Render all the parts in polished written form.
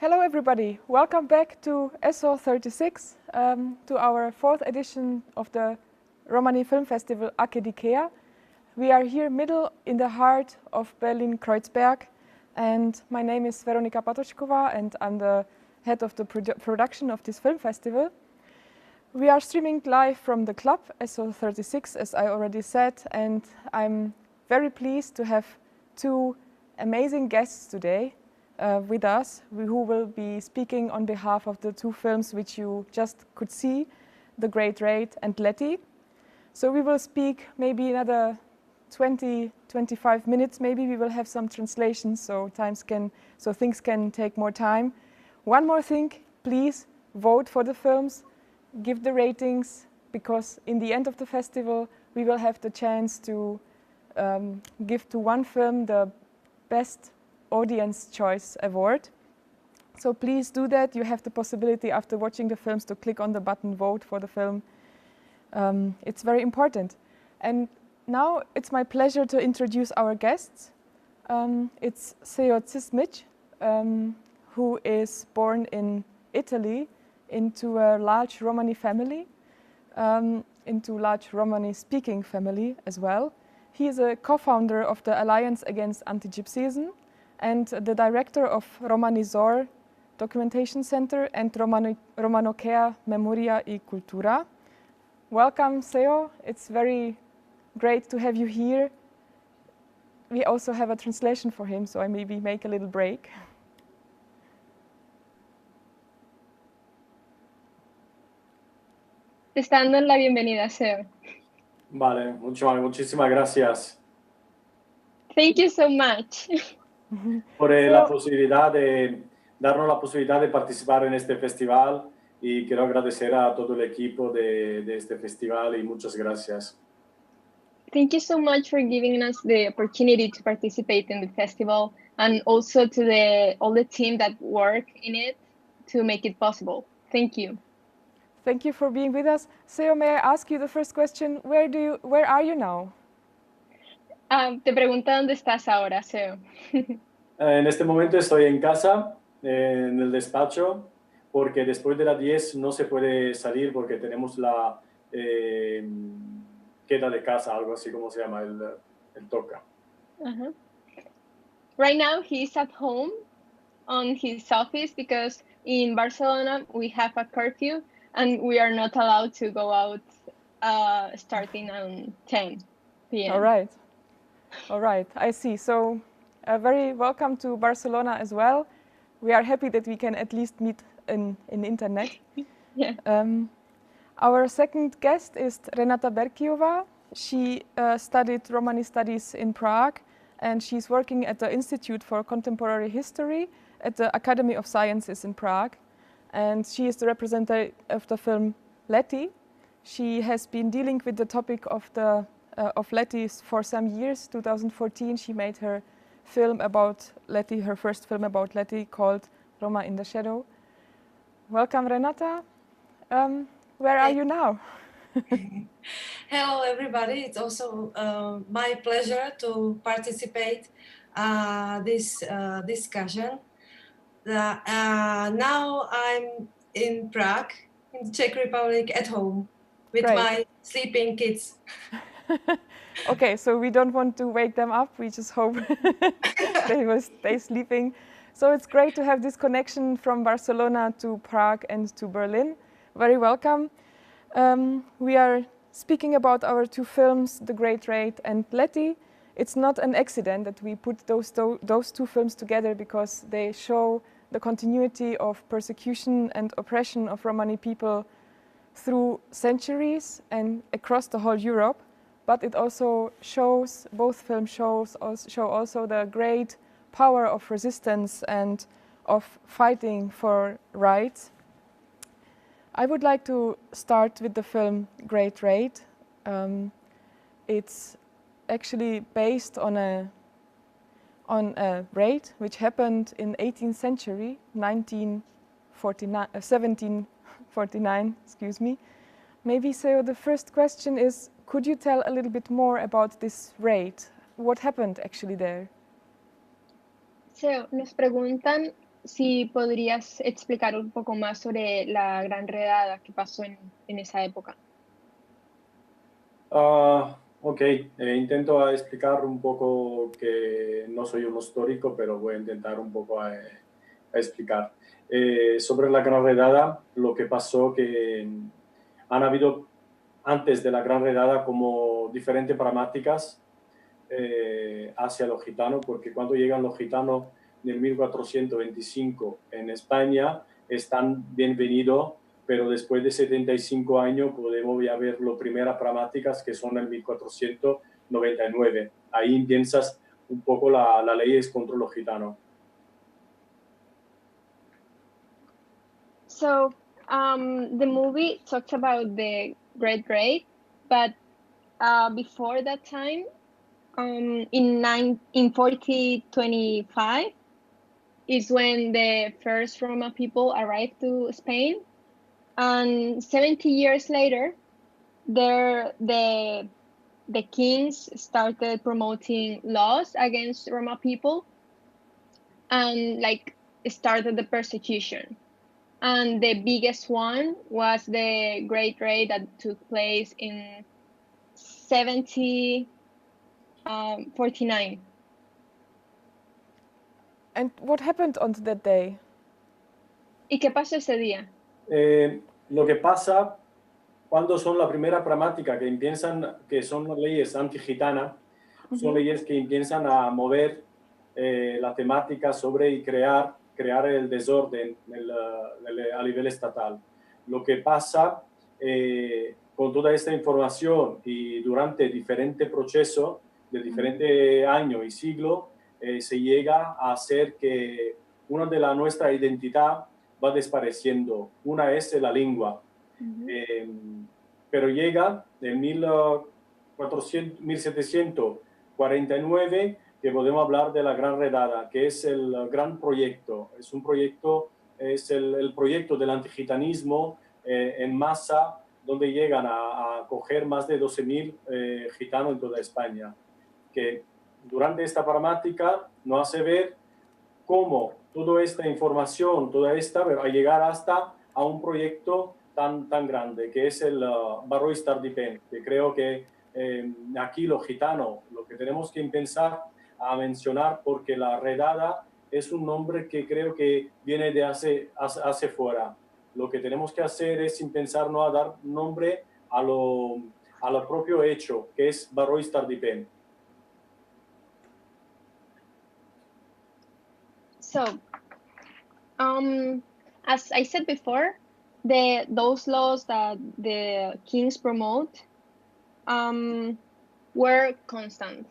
Hello everybody, welcome back to SO 36, to our fourth edition of the Romani Film Festival AGPI. We are here middle in the heart of Berlin-Kreuzberg, and my name is Veronika Patočková and I'm the head of the production of this film festival. We are streaming live from the club SO 36, as I already said, and I'm very pleased to have two amazing guests today with us, who will be speaking on behalf of the two films which you just could see, The Great Raid and Lety. So we will speak maybe another 20-25 minutes, maybe we will have some translations, so things can take more time. One more thing, please vote for the films, give the ratings, because in the end of the festival we will have the chance to give to one film the Best Audience Choice Award. So please do that. You have the possibility after watching the films to click on the button vote for the film. It's very important. And now it's my pleasure to introduce our guests. It's Seo Cizmich, who is born in Italy into a large Romani family, into large Romani speaking family as well. He is a co-founder of the Alliance Against Anti-Gypsyism and the director of Romani Zor Documentation Center and Romano Care Memoria e Cultura. Welcome, Seo. It's very great to have you here. We also have a translation for him, so I maybe make a little break. Te está dando la bienvenida, Seo. Vale, muchísimas gracias. Thank you so much. Por la posibilidad de darnos la posibilidad de participar en este festival, y quiero agradecer a todo el equipo de este festival y muchas gracias. Thank you so much for giving us the opportunity to participate in the festival, and also to all the team that work in it to make it possible. Thank you. Thank you for being with us. Seo, may I ask you the first question? Where are you now? Te pregunta dónde estás ahora, Seo. En este momento estoy en casa, en el despacho, porque después de las 10 no se puede salir porque tenemos la queda de casa, algo así como se llama, el toca. Right now he's at home on his office because in Barcelona we have a curfew and we are not allowed to go out starting on 10 p.m. All right, I see. So very welcome to Barcelona as well. We are happy that we can at least meet in internet. Yeah. Our second guest is Renata Berkiova. She studied Romani studies in Prague, and she's working at the Institute for Contemporary History at the Academy of Sciences in Prague. And she is the representative of the film Lety. She has been dealing with the topic of Lety for some years. 2014, she made her film about Lety, her first film about Lety, called Roma in the Shadow. Welcome, Renata. Where are you now? Hello, everybody. It's also my pleasure to participate this discussion. Now I'm in Prague, in the Czech Republic, at home with my sleeping kids. Okay, so we don't want to wake them up. We just hope they will stay sleeping. So it's great to have this connection from Barcelona to Prague and to Berlin. Very welcome. We are speaking about our two films, The Great Raid and Lety. It's not an accident that we put those two films together, because they show the continuity of persecution and oppression of Romani people through centuries and across the whole Europe. But it also shows, both films show also the great power of resistance and of fighting for rights. I would like to start with the film Great Raid. It's actually based on a raid which happened in 18th century, 1749, excuse me. Maybe, Seo, the first question is, could you tell a little bit more about this raid? What happened actually there? Seo, nos preguntan si podrías explicar un poco más sobre la gran redada que pasó en esa época. Ok, intento explicar un poco, que no soy un histórico, pero voy a intentar un poco a explicar. Sobre la gran redada, lo que pasó que han habido antes de la gran redada como diferentes problemáticas hacia los gitanos, porque cuando llegan los gitanos en el 1425 en España, están bienvenidos, pero después de 75 años podemos ya ver las primeras problemáticas que son en 1499. Ahí piensas un poco la ley es contra los gitanos. So the movie talks about the Great Raid, but before that time, in 1425 is when the first Roma people arrived to Spain, and 70 years later, the kings started promoting laws against Roma people, and like started the persecution. And the biggest one was the Great Raid that took place in 1749. And what happened on that day? ¿Y qué pasó ese día? Lo que pasa cuando son la primera problemática que piensan que son leyes anti-gitanas, son leyes que empiezan a mover la temática sobre y crear el desorden a nivel estatal. Lo que pasa con toda esta información y durante diferentes procesos de diferentes años y siglos, se llega a hacer que una de nuestra identidad va desapareciendo. Una es la lengua. Pero llega en 1749 que podemos hablar de la Gran Redada, que es el gran proyecto. Es un proyecto, es el proyecto del antigitanismo en masa, donde llegan a coger más de 12.000 gitanos en toda España, que durante esta problemática nos hace ver cómo toda esta información, toda esta, va a llegar hasta a un proyecto tan grande, que es el Baró Stardipen, que creo que aquí los gitanos, lo que tenemos que pensar a mencionar, porque la redada es un nombre que creo que viene de hacia fuera. Lo que tenemos que hacer es sin pensar no a dar nombre a lo propio hecho, que es Baró Stardipen. So, as I said before, those laws that the kings promote were constant.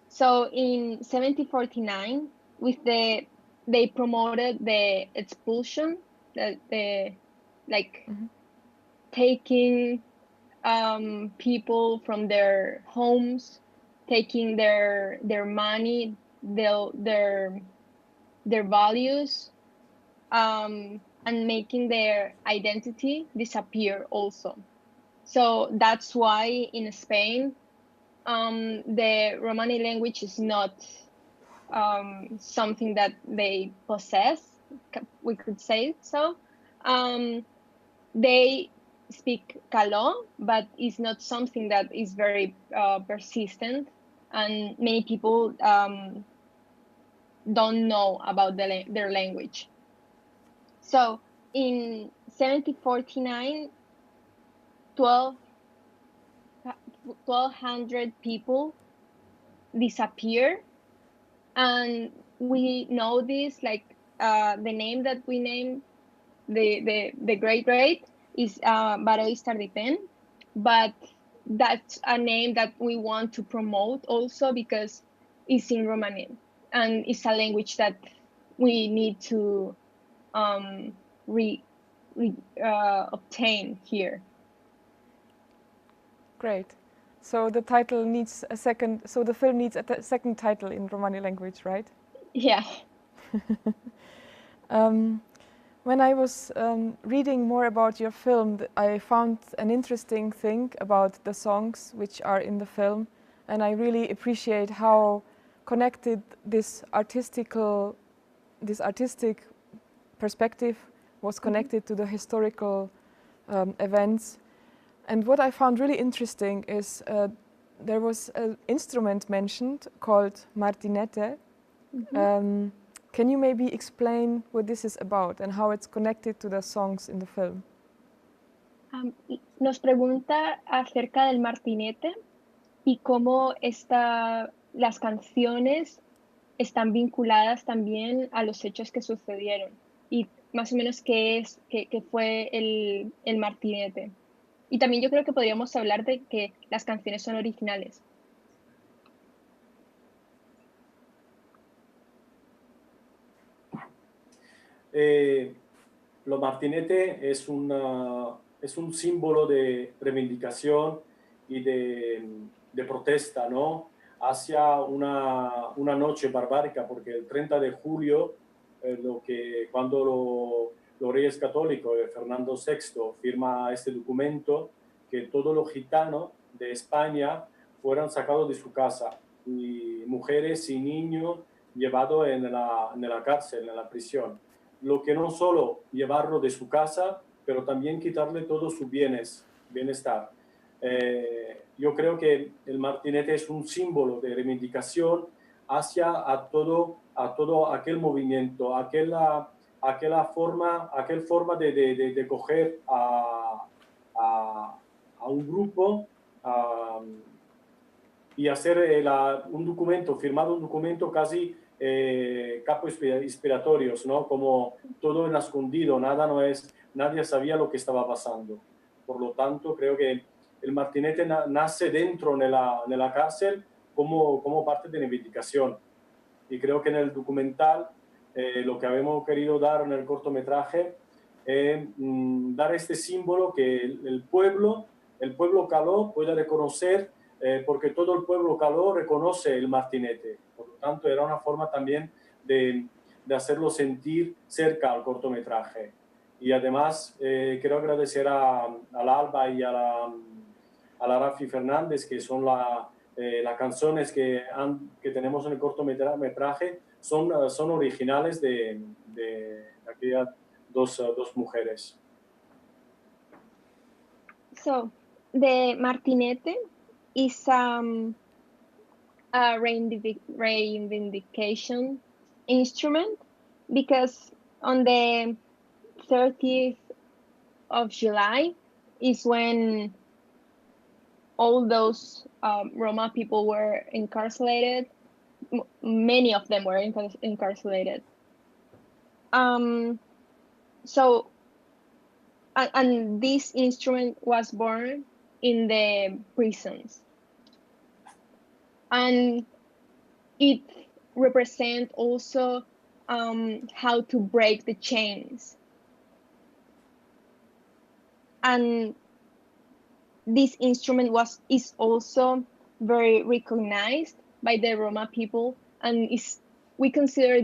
So in 1749, they promoted the expulsion, taking people from their homes, taking their money, their values, and making their identity disappear also. So that's why in Spain, the Romani language is not something that they possess, we could say so. They speak Caló, but it's not something that is very persistent, and many people don't know about their language. So in 1749, 1,200 people disappear, and we know this, like the name that we named the Great Raid is Baró Stardipen, but that's a name that we want to promote also because it's in Romani and it's a language that we need to obtain here. Great. So the title needs a second. So the film needs a second title in Romani language, right? Yeah. When I was reading more about your film, I found an interesting thing about the songs which are in the film, and I really appreciate how connected this artistic perspective was connected to the historical events. And what I found really interesting is there was an instrument mentioned called Martinete. Can you maybe explain what this is about and how it's connected to the songs in the film? Nos pregunta acerca del martinete y cómo las canciones están vinculadas también a los hechos que sucedieron y más o menos qué fue el martinete. Y también yo creo que podríamos hablar de que las canciones son originales. Lo martinete es un símbolo de reivindicación y de protesta, ¿no? Hacia una noche barbárica, porque el 30 de julio, cuando los reyes católicos, Fernando VI, firma este documento, que todos los gitanos de España fueran sacados de su casa, y mujeres y niños llevados en la cárcel, en la prisión. Lo que no solo llevarlo de su casa, pero también quitarle todos sus bienestar. Yo creo que el martinete es un símbolo de reivindicación hacia todo aquel movimiento, aquella forma de coger a un grupo y hacer firmar un documento casi capos inspiratorios, ¿no? Como todo en escondido, nadie sabía lo que estaba pasando. Por lo tanto, creo que el martinete nace dentro de la cárcel como parte de la reivindicación. Y creo que en el documental lo que habíamos querido dar en el cortometraje es dar este símbolo que el pueblo caló pueda reconocer, porque todo el pueblo caló reconoce el martinete. Por lo tanto, era una forma también de hacerlo sentir cerca al cortometraje. Y además quiero agradecer a la Alba y a la Rafi Fernández, que son las canciones que tenemos en el cortometraje, son originales de aquellas dos mujeres. So, the martinete is a reivindication instrument, because on the 30th of July is when all those Roma people were incarcerated. Many of them were incarcerated. So, and this instrument was born in the prisons. And it represents also how to break the chains. And this instrument is also very recognized by the Roma people, and we consider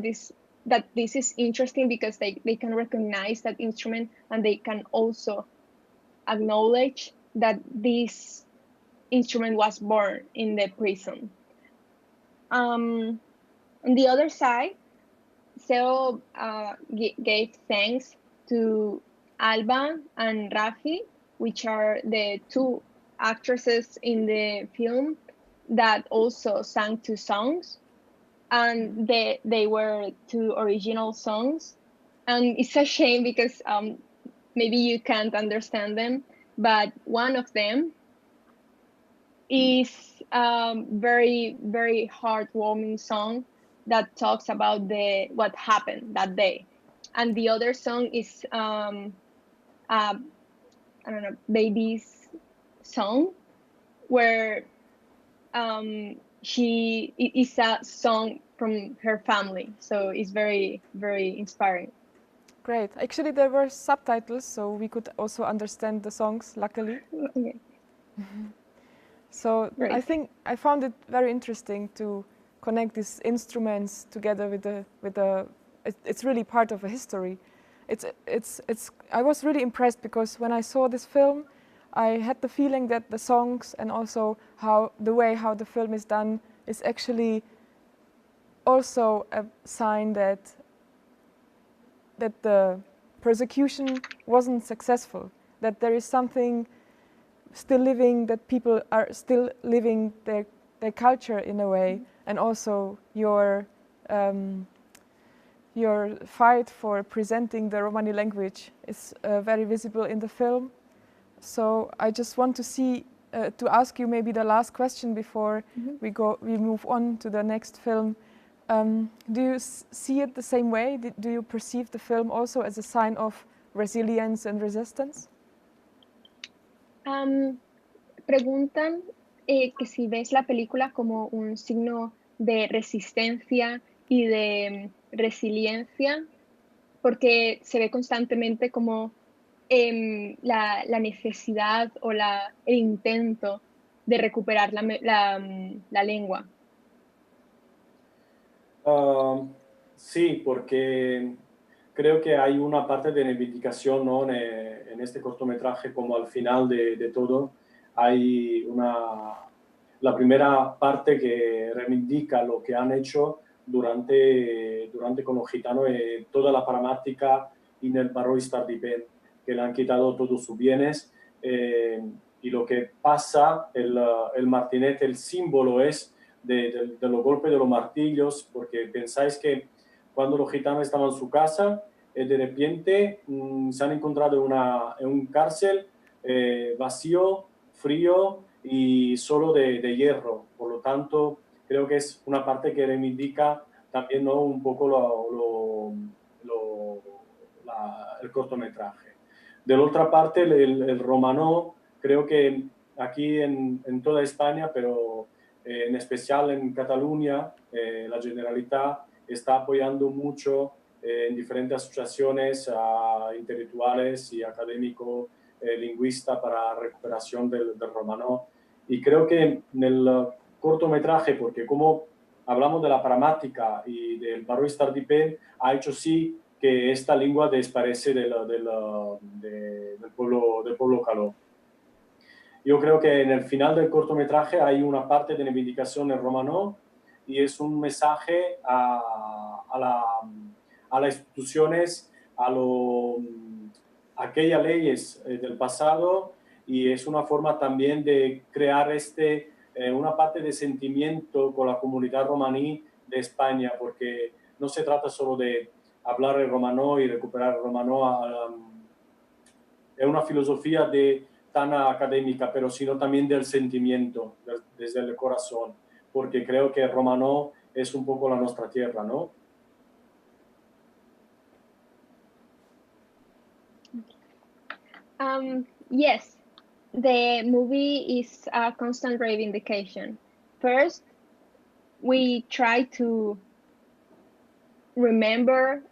that this is interesting because they can recognize that instrument, and they can also acknowledge that this instrument was born in the prison. On the other side, Seo gave thanks to Alba and Rafi, which are the two actresses in the film that also sang two songs, and they were two original songs. And it's a shame because maybe you can't understand them, but one of them is very, very heartwarming song that talks about what happened that day, and the other song is I don't know, baby's song, where she is a song from her family, so it's very, very inspiring. Great. Actually, there were subtitles, so we could also understand the songs, luckily. Okay. So Great. I think I found it very interesting to connect these instruments together with the. It's really part of a history. I was really impressed because when I saw this film, I had the feeling that the songs and also how the film is done is actually also a sign that that the persecution wasn't successful, that there is something still living, that people are still living their culture in a way, and also your fight for presenting the Romani language is very visible in the film. So I just want to see, to ask you maybe the last question before we move on to the next film. Do you see it the same way? Do you perceive the film also as a sign of resilience and resistance? Preguntan que si ves la película como un signo de resistencia y de resiliencia, porque se ve constantemente como la necesidad o el intento de recuperar la lengua. Sí, porque creo que hay una parte de reivindicación, ¿no? En este cortometraje, como al final de todo, hay la primera parte que reivindica lo que han hecho durante con los gitanos, toda la problemática en el barrio Stardipén, que le han quitado todos sus bienes, y lo que pasa, el martinete, el símbolo es de los golpes de los martillos, porque pensáis que cuando los gitanos estaban en su casa, de repente se han encontrado en un cárcel vacío, frío y solo de hierro. Por lo tanto, creo que es una parte que reivindica también, ¿no? Un poco el cortometraje. De la otra parte, el romano, creo que aquí en toda España, pero en especial en Cataluña, la Generalitat está apoyando mucho en diferentes asociaciones intelectuales y académicos, lingüistas para la recuperación del romano. Y creo que en el cortometraje, porque como hablamos de la gramática y del barrio Stardipén, ha hecho sí que esta lengua desaparece del pueblo caló. Yo creo que en el final del cortometraje hay una parte de reivindicación en romano y es un mensaje a las instituciones, a aquellas leyes del pasado, y es una forma también de crear una parte de sentimiento con la comunidad romaní de España, porque no se trata solo de hablar el romano y recuperar el romano. Es una filosofía tan académica, pero sino también del sentimiento, desde el corazón, porque creo que el romano es un poco la nuestra tierra, ¿no? Yes, the movie is a constant reivindication. First, we try to remember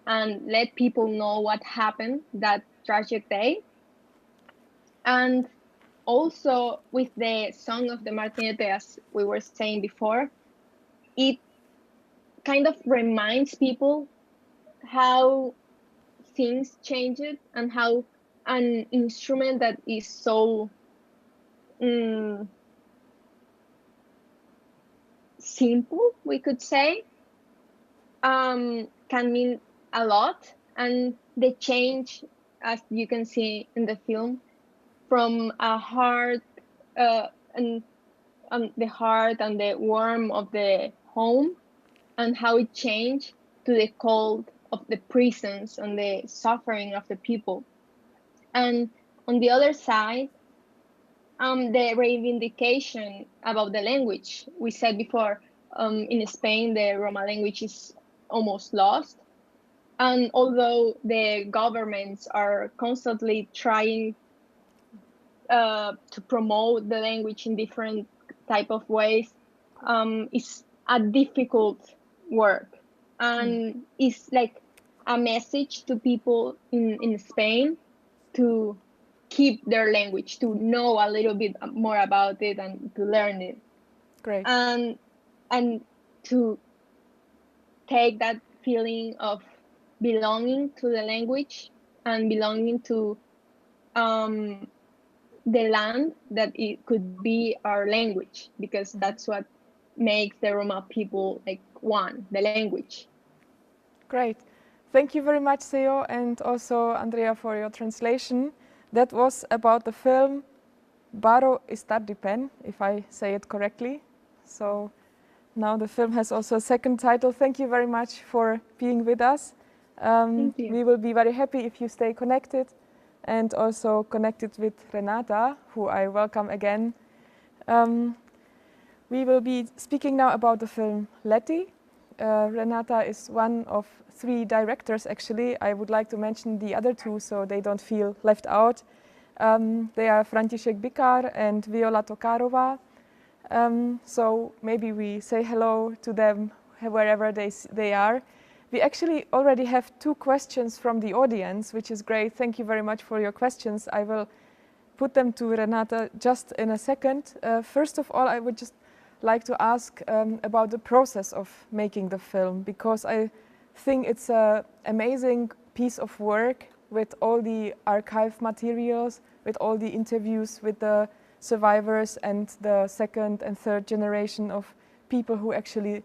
and let people know what happened that tragic day. And also with the song of the Martinete, as we were saying before, it kind of reminds people how things changed and how an instrument that is so simple, we could say, can mean a lot. And the change, as you can see in the film, from a heart and the heart and the warmth of the home, and how it changed to the cold of the prisons and the suffering of the people. And on the other side, the reivindication about the language. We said before, in Spain, the Roma language is almost lost. And although the governments are constantly trying to promote the language in different type of ways, it's a difficult work. And it's like a message to people in Spain to keep their language, to know a little bit more about it and to learn it. Great. And to take that feeling of belonging to the language and belonging to the land that it could be our language, because that's what makes the Roma people like one, the language. Great. Thank you very much, Seo, and also Andrea for your translation. That was about the film Baro Istar di Pen, if I say it correctly. So now the film has also a second title. Thank you very much for being with us. Thank you. We will be very happy if you stay connected and also connected with Renata, who I welcome again. We will be speaking now about the film Lety. Renata is one of 3 directors, actually. I would like to mention the other 2 so they don't feel left out. They are František Bikár and Viola Tokárová. So maybe we say hello to them wherever they are. We actually already have 2 questions from the audience, which is great. Thank you very much for your questions. I will put them to Renata just in a second. First of all, I would just like to ask about the process of making the film, because I think it's an amazing piece of work with all the archive materials, with all the interviews with the survivors and the second and third generation of people who actually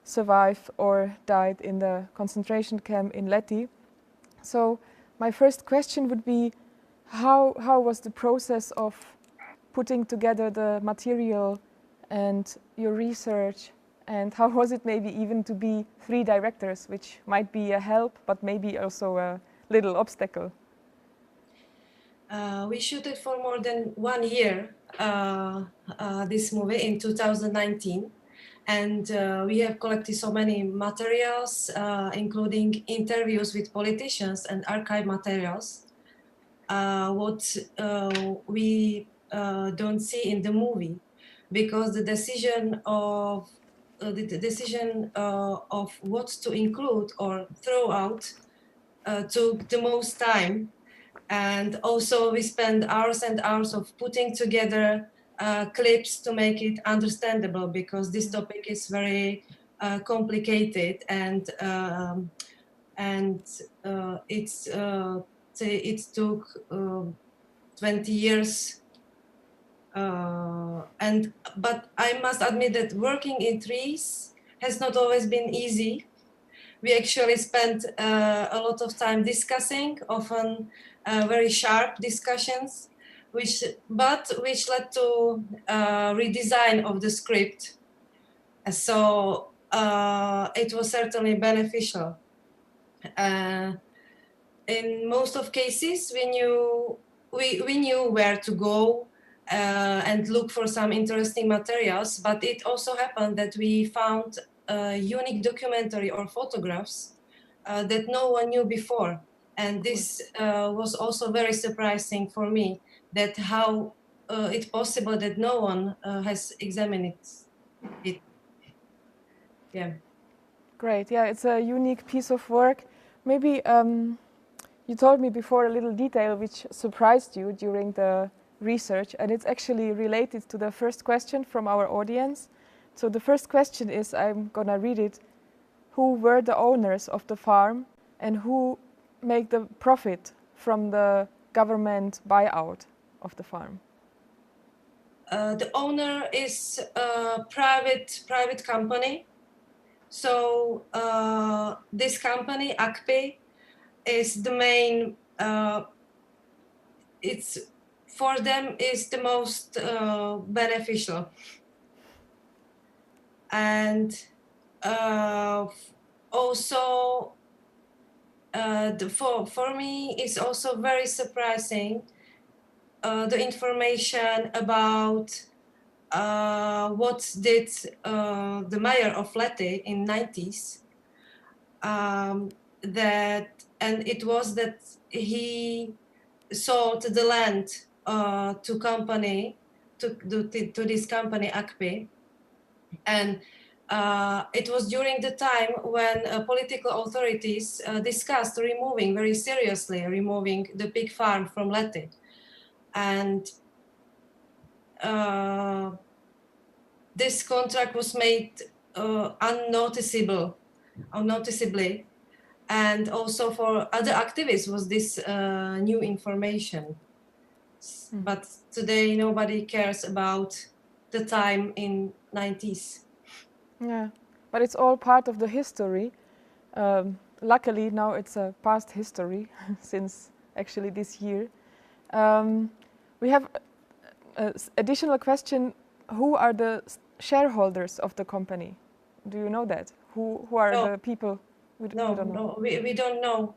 survived or died in the concentration camp in Lety. So my first question would be, how was the process of putting together the material and your research, and how was it maybe even to be 3 directors, which might be a help, but maybe also a little obstacle? We shot it for more than 1 year, this movie in 2019. And we have collected so many materials, including interviews with politicians and archive materials. What we don't see in the movie, because the decision of what to include or throw out took the most time. And also we spend hours and hours of putting together clips to make it understandable, because this topic is very complicated, and it took 20 years. But I must admit that working in threes has not always been easy. We actually spent a lot of time discussing, often very sharp discussions, which led to redesign of the script. So it was certainly beneficial. In most of cases, we knew where to go and look for some interesting materials, but it also happened that we found unique documentary or photographs that no one knew before. And this was also very surprising for me, that how it's possible that no one has examined it. Yeah. Great, yeah, it's a unique piece of work. Maybe you told me before a little detail which surprised you during the research, and it's actually related to the first question from our audience. So the first question is, I'm gonna read it: who were the owners of the farm and who make the profit from the government buyout of the farm? The owner is a private company. So this company, AGPI, is the main. It's for them is the most beneficial, and also for me it's also very surprising the information about what did the mayor of Lety in 90s. And it was that he sold the land to this company AGPI, and it was during the time when political authorities discussed very seriously removing the pig farm from Lety. And this contract was made unnoticeably, and also for other activists was this new information. But today nobody cares about the time in 90s. Yeah, but it's all part of the history. luckily now it's a past history since actually this year. We have an additional question. Who are the shareholders of the company? Do you know that? Who are the people? We don't know. No, we don't know.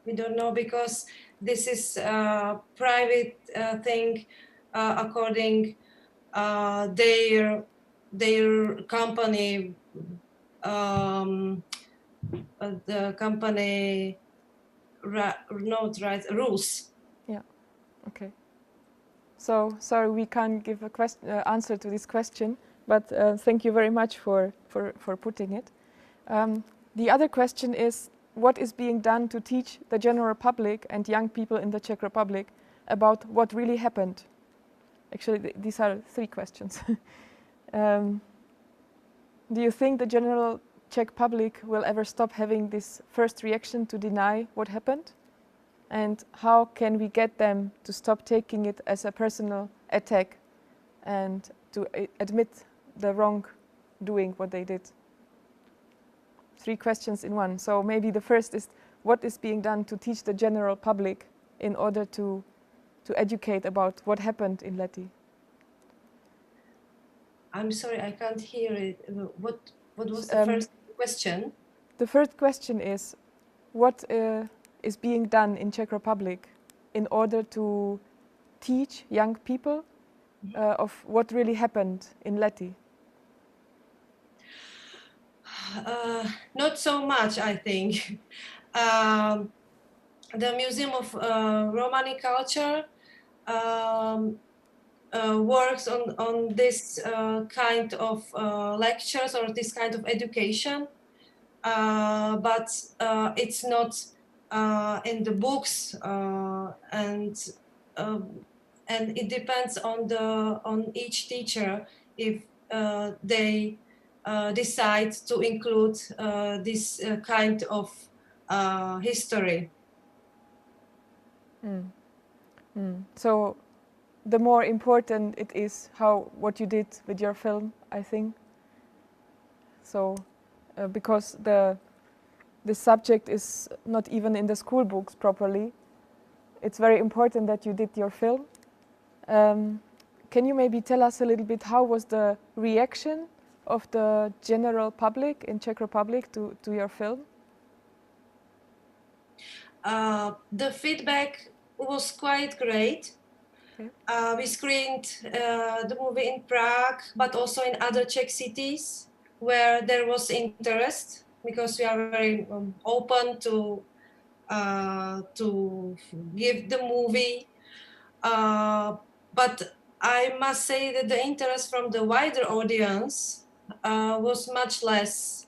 We don't know because this is a private thing according their company, the company rules. Yeah. Okay. So sorry, we can't give a answer to this question, but thank you very much for putting it. The other question is, what is being done to teach the general public and young people in the Czech Republic about what really happened? Actually, these are 3 questions. Do you think the general Czech public will ever stop having this first reaction to deny what happened? And how can we get them to stop taking it as a personal attack and to admit the wrongdoing what they did? 3 questions in one. So maybe the first is, what is being done to teach the general public in order to educate about what happened in Lety? I'm sorry, I can't hear it. What was the first question? The first question is, what is being done in Czech Republic in order to teach young people of what really happened in Lety? Not so much, I think. The Museum of Romani Culture works on this kind of lectures or this kind of education, but it's not in the books, and it depends on each teacher if they decide to include this kind of history. So the more important it is what you did with your film, I think. So because the subject is not even in the school books properly, it's very important that you did your film. Can you maybe tell us a little bit how was the reaction of the general public in Czech Republic to your film? The feedback was quite great. Okay. We screened the movie in Prague, but also in other Czech cities where there was interest, because we are very open to give the movie. But I must say that the interest from the wider audience was much less.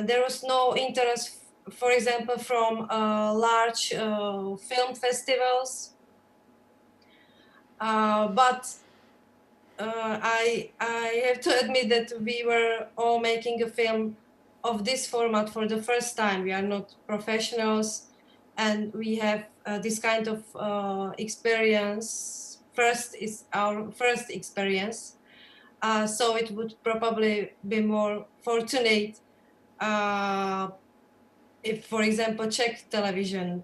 There was no interest, for example, from large film festivals. But I have to admit that we were all making a film of this format for the first time. We are not professionals, and we have this kind of experience. Is our first experience, so it would probably be more fortunate if, for example, Czech television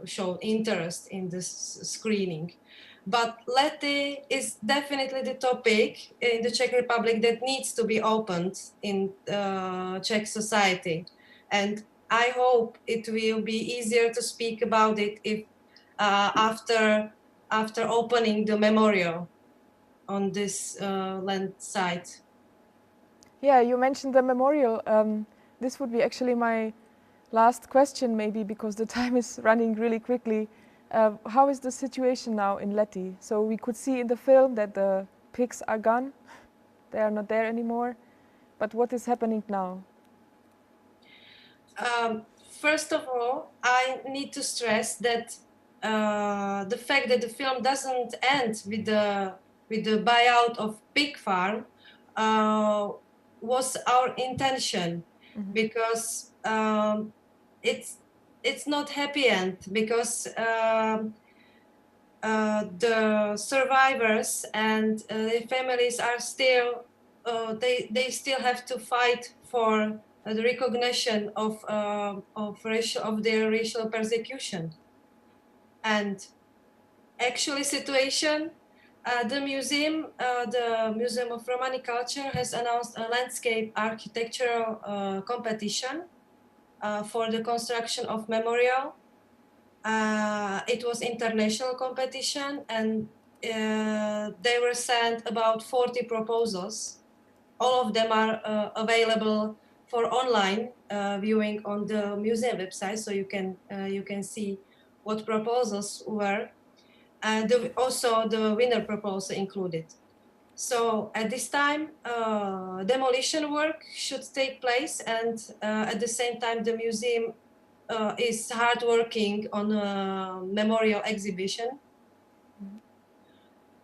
showed interest in this screening. But Lety is definitely the topic in the Czech Republic that needs to be opened in Czech society. And I hope it will be easier to speak about it if after opening the memorial on this land site. Yeah, you mentioned the memorial. This would be actually my last question, maybe, because the time is running really quickly. How is the situation now in Lety? So we could see in the film that the pigs are gone. They are not there anymore. But what is happening now? First of all, I need to stress that the fact that the film doesn't end with the buyout of pig farm was our intention, because it's not happy end, because the survivors and their families are still they still have to fight for the recognition of their racial persecution. And actually situation, the Museum of Romani Culture has announced a landscape architectural competition for the construction of memorial. It was international competition, and they were sent about 40 proposals. All of them are available for online viewing on the museum website, so you can see what proposals were. And also the winner proposal included. So at this time, demolition work should take place, and at the same time, the museum is hard working on a memorial exhibition.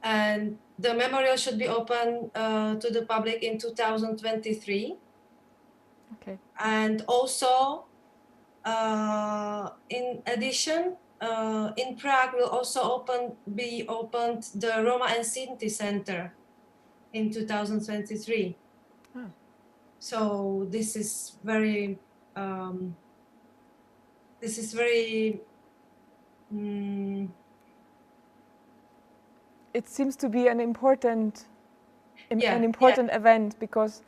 And the memorial should be open to the public in 2023. Okay. And also, in addition, in Prague will also be opened the Roma and Sinti Center in 2023. Ah. So this is very it seems to be an important event, because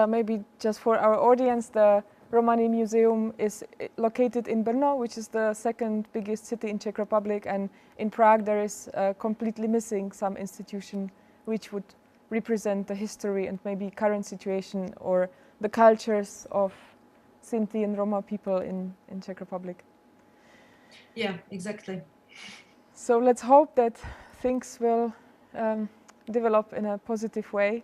maybe just for our audience, the Romani Museum is located in Brno, which is the second biggest city in Czech Republic, and in Prague there is completely missing some institution which would represent the history and maybe current situation or the cultures of Sinti and Roma people in Czech Republic. Yeah, exactly. So let's hope that things will develop in a positive way.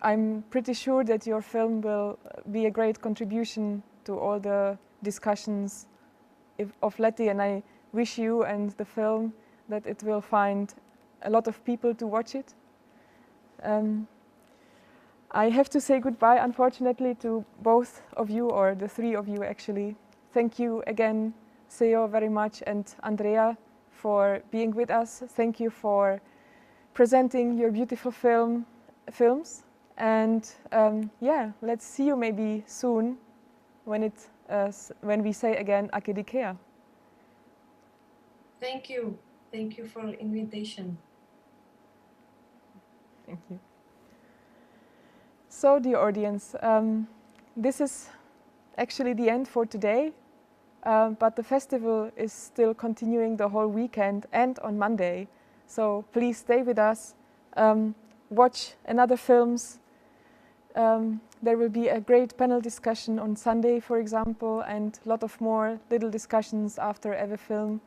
I'm pretty sure that your film will be a great contribution to all the discussions of Lety, and I wish you and the film that it will find a lot of people to watch it. I have to say goodbye, unfortunately, to both of you, or the three of you actually. Thank you again, Seo, very much, and Andrea, for being with us. Thank you for presenting your beautiful films. And yeah, let's see you maybe soon when we say again AGPI. Thank you. Thank you for the invitation. Thank you. So, dear audience, this is actually the end for today, but the festival is still continuing the whole weekend and on Monday. So please stay with us, watch another films. There will be a great panel discussion on Sunday, for example, and a lot of more little discussions after every film.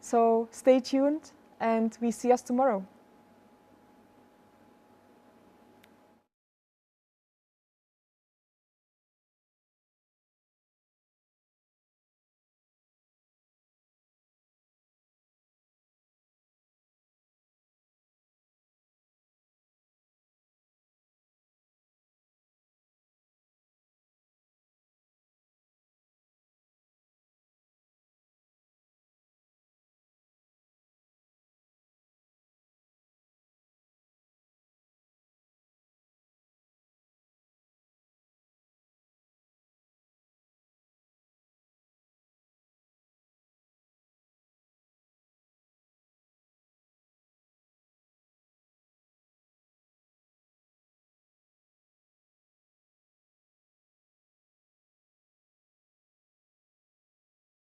So stay tuned, and we see us tomorrow.